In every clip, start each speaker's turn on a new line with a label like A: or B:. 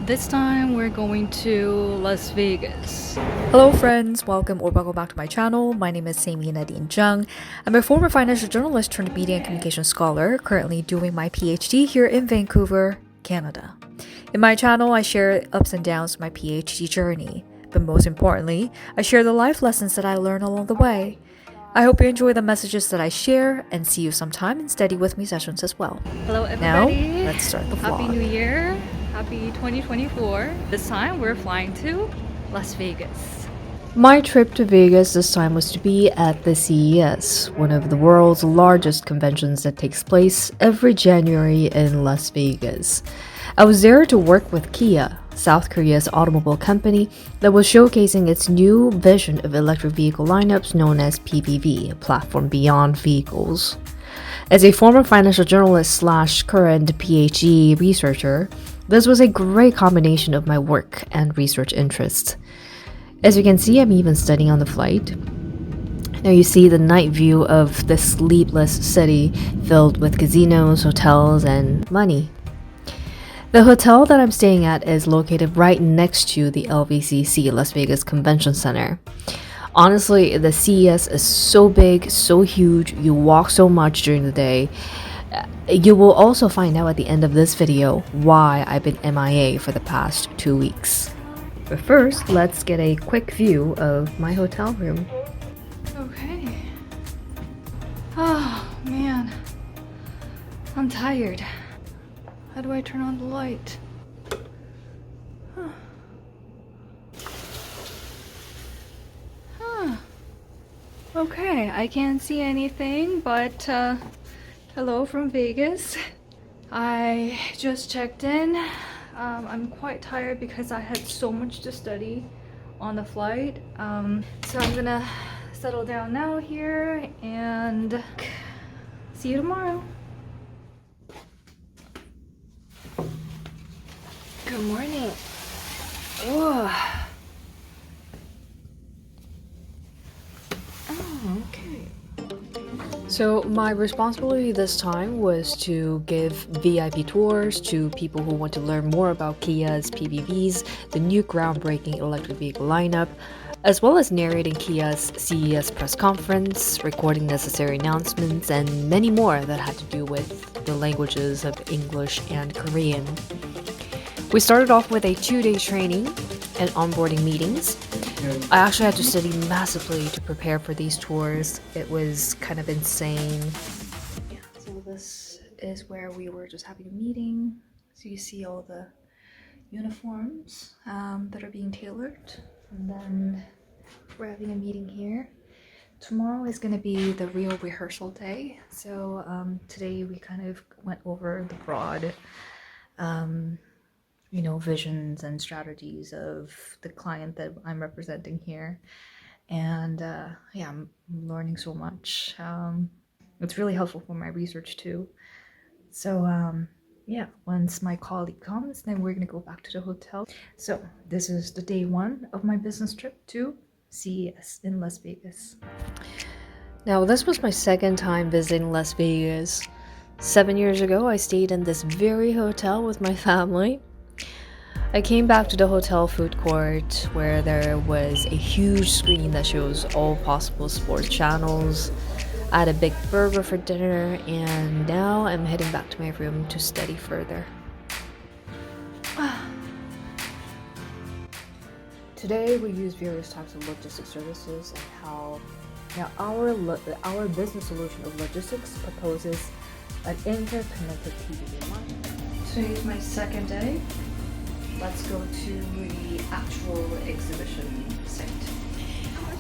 A: This time we're going to Las Vegas.
B: Hello friends, welcome or welcome back to my channel. My name is Sammy Nadine Zhang. I'm a former financial journalist turned media and communication scholar, currently doing my PhD here in Vancouver, Canada. In my channel, I share ups and downs of my PhD journey, but most importantly, I share the life lessons that I learned along the way. I hope you enjoy the messages that I share and see you sometime in study with me sessions as well.
A: Hello everybody.
B: Now, let's start the vlog.
A: Happy New Year. Happy 2024. This time we're flying to Las Vegas.
B: My trip to Vegas this time was to be at the CES, one of the world's largest conventions that takes place every January in Las Vegas. I was there to work with Kia, South Korea's automobile company that was showcasing its new vision of electric vehicle lineups known as PBV, a platform beyond vehicles. As a former financial journalist / current PhD researcher, this was a great combination of my work and research interests. As you can see, I'm even studying on the flight. Now you see the night view of the sleepless city filled with casinos, hotels, and money. The hotel that I'm staying at is located right next to the LVCC, Las Vegas Convention Center. Honestly, the CES is so big, so huge, you walk so much during the day. You will also find out at the end of this video why I've been MIA for the past 2 weeks. But first, let's get a quick view of my hotel room.
A: Okay. Oh man. I'm tired. How do I turn on the light? Okay, I can't see anything, but hello from Vegas. I just checked in. I'm quite tired because I had so much to study on the flight. So I'm gonna settle down now here and see you tomorrow. Good morning. Oh, okay. So my responsibility this time was to give VIP tours to people who want to learn more about Kia's PBVs, the new groundbreaking electric vehicle lineup, as well as narrating Kia's CES press conference, recording necessary announcements, and many more that had to do with the languages of English and Korean. We started off with a 2-day training and onboarding meetings. I actually had to study massively to prepare for these tours. It was kind of insane. Yeah, so this is where we were just having a meeting. So you see all the uniforms that are being tailored. And then we're having a meeting here. Tomorrow is going to be the real rehearsal day. So today we kind of went over the broad visions and strategies of the client that I'm representing here. And yeah, I'm learning so much. It's really helpful for my research too. So yeah, once my colleague comes, then we're gonna go back to the hotel. So this is the day 1 of my business trip to CES in Las Vegas. Now this was my second time visiting Las Vegas. 7 years ago, I stayed in this very hotel with my family. I came back to the hotel food court where there was a huge screen that shows all possible sports channels. I had a big burger for dinner, and now I'm heading back to my room to study further. Today we use various types of logistics services and how our business solution of logistics proposes an interconnected PBV line. Today is my second day. Let's go to the actual exhibition site.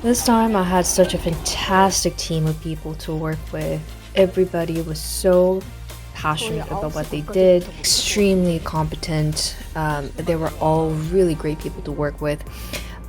A: This time I had such a fantastic team of people to work with. Everybody was so passionate about what they did, extremely competent. They were all really great people to work with.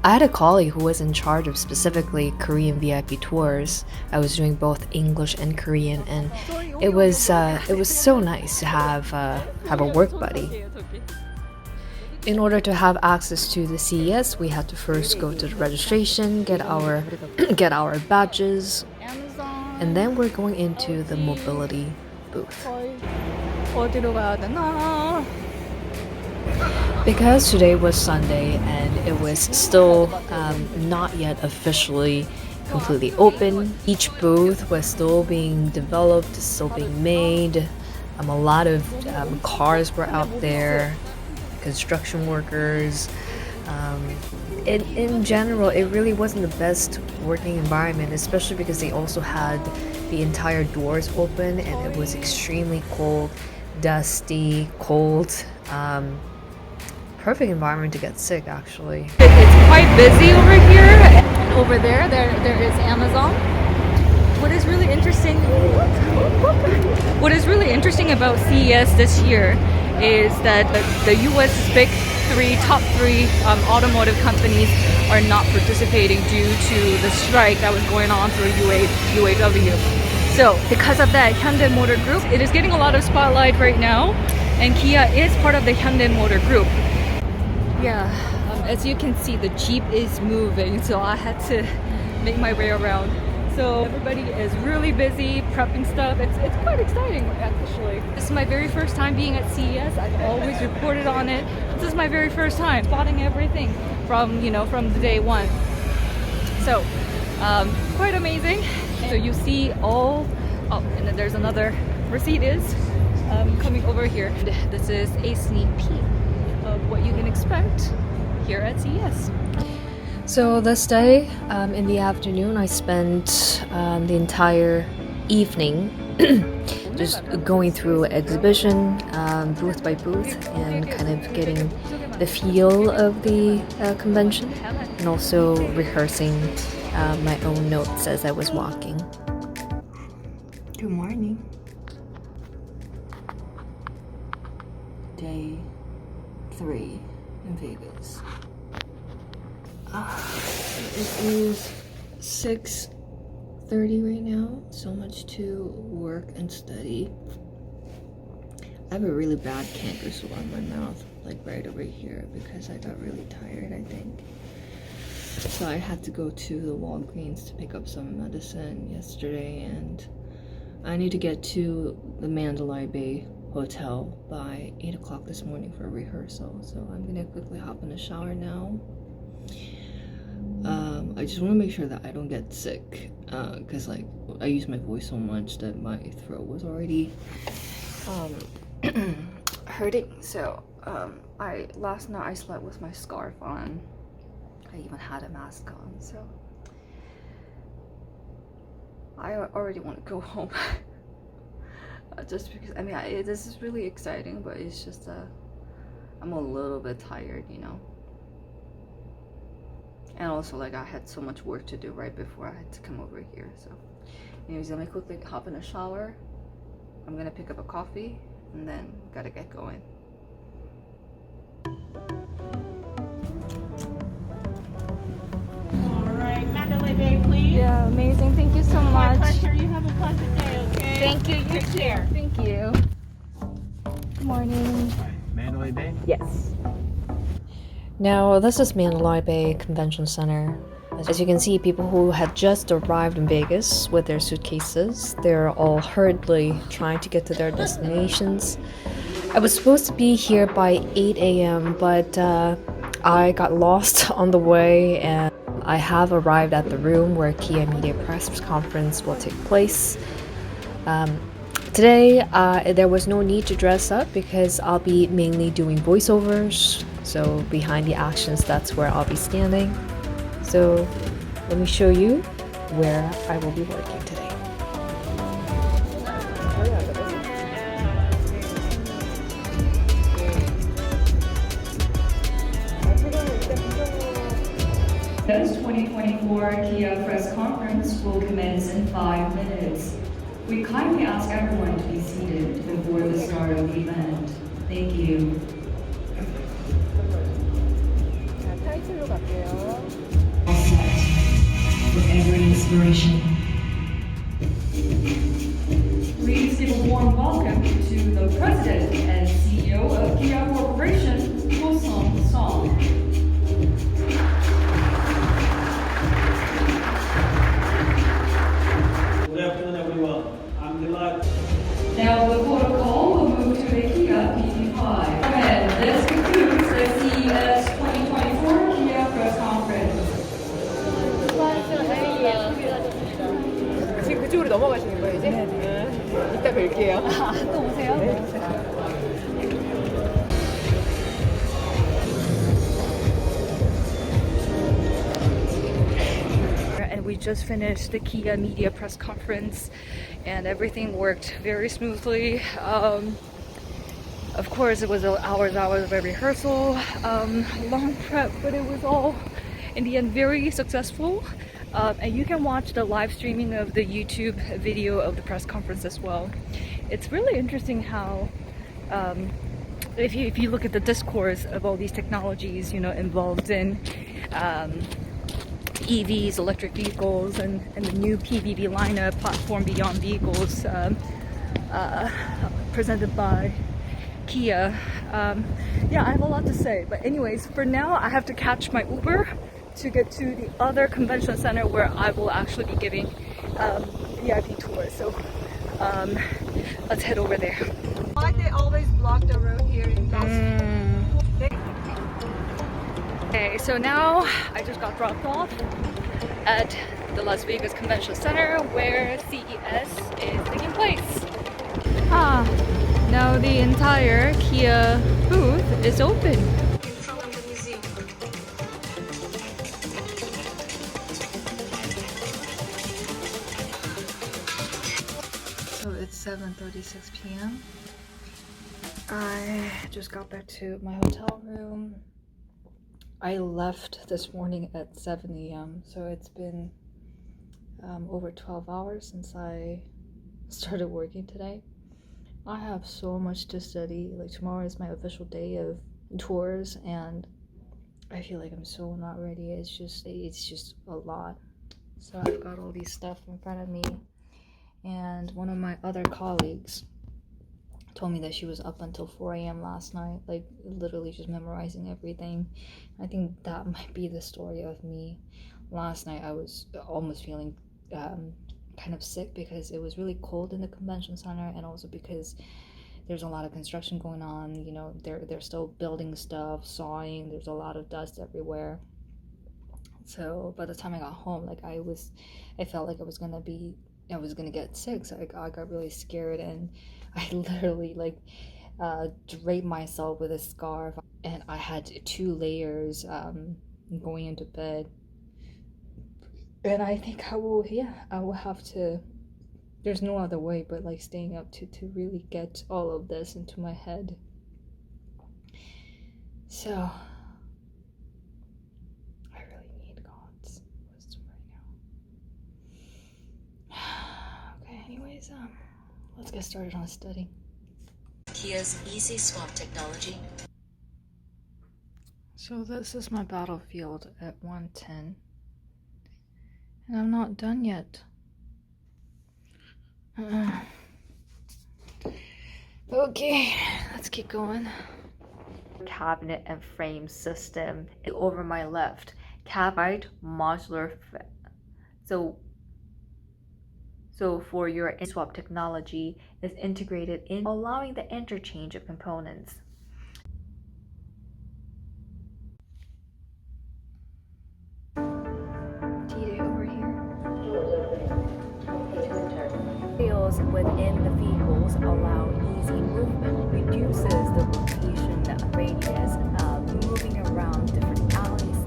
A: I had a colleague who was in charge of specifically Korean VIP tours. I was doing both English and Korean, and it was so nice to have a work buddy. In order to have access to the CES, we had to first go to the registration, get our badges, and then we're going into the mobility booth. 어디로 가야 되나?
B: Because today was Sunday and it was still not yet officially completely open, each booth was still being developed, still being made. A lot of cars were out there, construction workers. In general, it really wasn't the best working environment, especially because they also had the entire doors open and it was extremely cold, dusty, cold. Perfect environment to get sick, actually.
C: It's quite busy over here. And over there is Amazon. What is really interesting about CES this year is that the US top three automotive companies are not participating due to the strike that was going on through UAW. So because of that, Hyundai Motor Group, it is getting a lot of spotlight right now, and Kia is part of the Hyundai Motor Group. Yeah, as you can see, the Jeep is moving, so I had to make my way around. So everybody is really busy prepping stuff. It's quite exciting, actually. This is my very first time being at CES. I've always reported on it. This is my very first time spotting everything from the day one. So quite amazing. So you see all. Oh, and then there's another Mercedes coming over here. This is a sneak peek of what you can expect here at CES.
B: So this day, in the afternoon, I spent the entire evening just going through exhibition, booth by booth, and kind of getting the feel of the convention, and also rehearsing my own notes as I was walking. Good morning. Day 3 in Vegas. It is 6:30 right now. So much to work and study. I have a really bad canker sore on my mouth, like right over here, because I got really tired, I think. So I had to go to the Walgreens to pick up some medicine yesterday, and I need to get to the Mandalay Bay Hotel by 8 o'clock this morning for a rehearsal. So I'm gonna quickly hop in the shower now. I just want to make sure that I don't get sick, because like I use my voice so much that my throat was already hurting. So last night I slept with my scarf on. I even had a mask on, so I already want to go home. Just because this is really exciting, but it's just I'm a little bit tired, and also like I had so much work to do right before I had to come over here. So anyways, let me quickly hop in a shower. I'm gonna pick up a coffee and then gotta get going.
D: Alright, Mandalay Bay, please.
C: Yeah, amazing. Thank you so
D: My
C: much.
D: pleasure. You have a pleasant day, okay?
C: Thank you. You
D: Take
C: too.
D: care.
C: Thank you. Good morning.
E: Mandalay Bay?
C: Yes.
B: Now, this is Mandalay Bay Convention Center. As you can see, people who had just arrived in Vegas with their suitcases, they're all hurriedly trying to get to their destinations. I was supposed to be here by 8 a.m., but I got lost on the way, and I have arrived at the room where Kia Media Press Conference will take place. Today, there was no need to dress up because I'll be mainly doing voiceovers. So behind the actions, that's where I'll be standing. So let me show you where I will be working today.
F: CES 2024 Kia press conference will commence in 5 minutes. We kindly ask everyone to be seated before the start of the event. Thank you. All set. With every inspiration. Please give a warm welcome to the President and CEO of Kia Corporation, Song.
E: Good afternoon, everyone. I'm delighted.
F: Now the protocol will move to the Kia PBV. And this concludes
C: 이따 뵐게요.
A: 또 오세요? 네.
C: And we just finished the Kia media press conference and everything worked very smoothly. Of course, it was hours of a rehearsal, long prep, but it was all in the end very successful. And you can watch the live streaming of the YouTube video of the press conference as well. It's really interesting how if you look at the discourse of all these technologies, involved in EVs, electric vehicles, and the new PBV lineup, platform beyond vehicles, presented by Kia. Yeah, I have a lot to say, but anyways, for now I have to catch my Uber to get to the other convention center where I will actually be giving VIP tours. So let's head over there.
G: Why they always block the road here in Boston?
C: Okay, so now I just got dropped off at the Las Vegas Convention Center where CES is taking place. Now the entire Kia booth is open.
G: In front of the museum.
C: So it's 7:36 p.m. I just got back to my hotel room. I left this morning at 7 a.m. so it's been over 12 hours since I started working today. I have so much to study. Like tomorrow is my official day of tours and I feel like I'm so not ready. It's just a lot. So I've got all these stuff in front of me and one of my other colleagues told me that she was up until 4 a.m. last night, like literally just memorizing everything. I think that might be the story of me. Last night I was almost feeling kind of sick because it was really cold in the convention center and also because there's a lot of construction going on. They're still building stuff, sawing, there's a lot of dust everywhere. So by the time I got home, I felt like I was gonna get sick, so I got really scared and I literally draped myself with a scarf and I had 2 layers going into bed. And I think I will have to, there's no other way but staying up to really get all of this into my head. So I really need God's wisdom right now. Okay, anyways, let's get started on studying.
H: Kia's easy swap technology.
C: So this is my battlefield at 110. And I'm not done yet. Okay, let's keep going. Cabinet and frame system over my left. Cabinet modular. So for your swap technology is integrated in, allowing the interchange of components. Within the vehicles allow easy movement, reduces the rotation radius of moving around different alleys.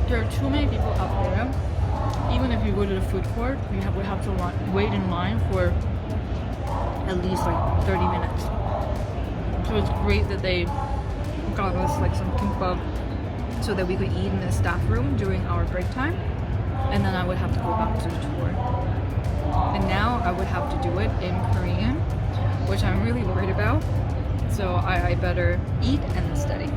I: There are too many people out there. Even if you go to the food court, we have to wait in line for at least 30 minutes. So it's great that they got us some kimbap so that we could eat in the staff room during our break time, and then I would have to go back to the tour. And now I would have to do it in Korean, which I'm really worried about. So I better eat and then study.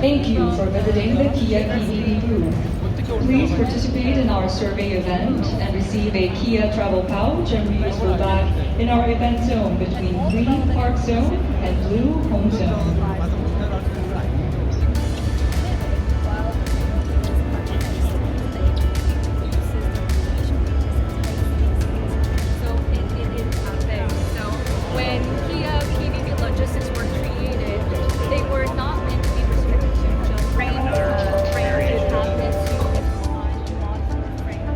F: Thank you for visiting the Kia PBV booth. Please participate in our survey event and receive a Kia travel pouch and reusable bag in our event zone between Green Park Zone and Blue Home Zone.
C: When Kia PBV logistics were created, they were not meant to be restricted to just frames or frame cabinets. You could find modular frame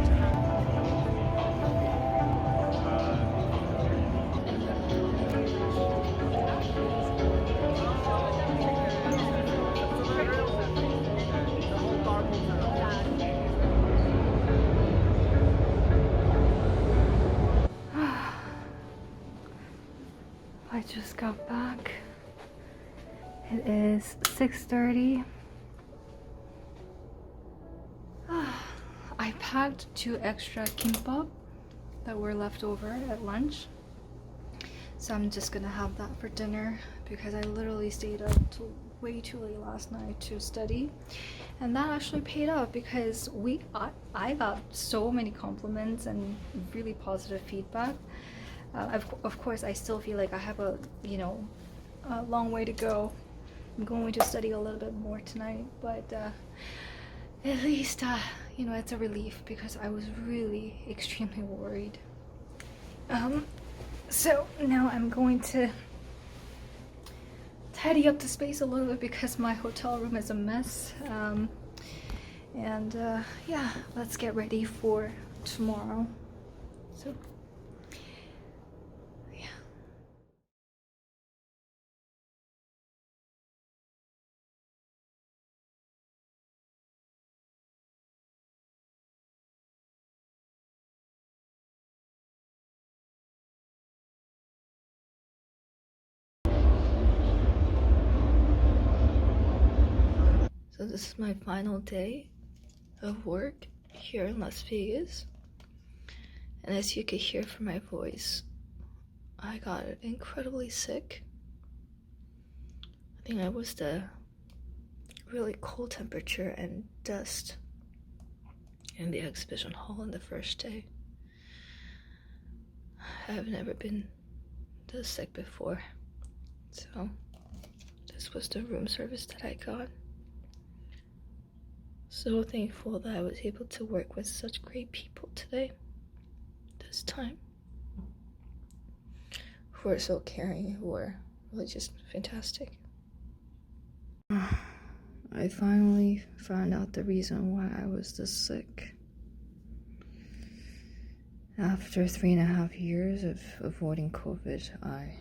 C: I just got back. It is 6:30. I packed 2 extra kimbap that were left over at lunch. So I'm just gonna have that for dinner because I literally stayed up till way too late last night to study. And that actually paid off because I got so many compliments and really positive feedback. Of course, I still feel like I have a long way to go. I'm going to study a little bit more tonight, but at least it's a relief because I was really extremely worried. So now I'm going to tidy up the space a little bit because my hotel room is a mess. Yeah, let's get ready for tomorrow. So.
B: So this is my final day of work here in Las Vegas. And as you could hear from my voice, I got incredibly sick. I think it was the really cold temperature and dust in the exhibition hall on the first day. I've never been this sick before. So this was the room service that I got. So thankful that I was able to work with such great people today, this time, who are so caring, who are really just fantastic. I finally found out the reason why I was this sick. After 3.5 years of avoiding COVID, I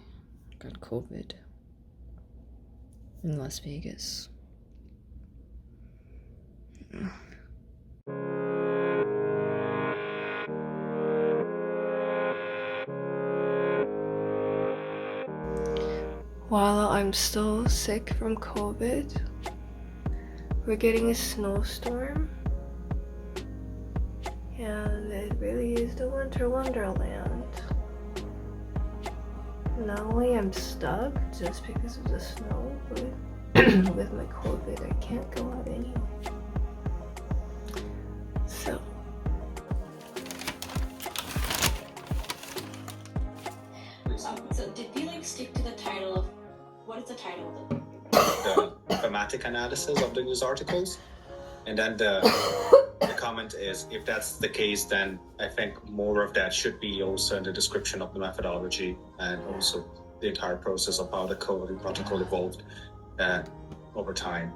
B: got COVID in Las Vegas. While I'm still sick from COVID, we're getting a snowstorm, and it really is the winter wonderland. Not only I'm stuck just because of the snow, but with my COVID, I can't go out anyway. So
H: did we stick to the title of what is the title of it?
J: The thematic analysis of the news articles, and then the comment is, if that's the case, then I think more of that should be also in the description of the methodology and also the entire process of how the code and protocol evolved over time.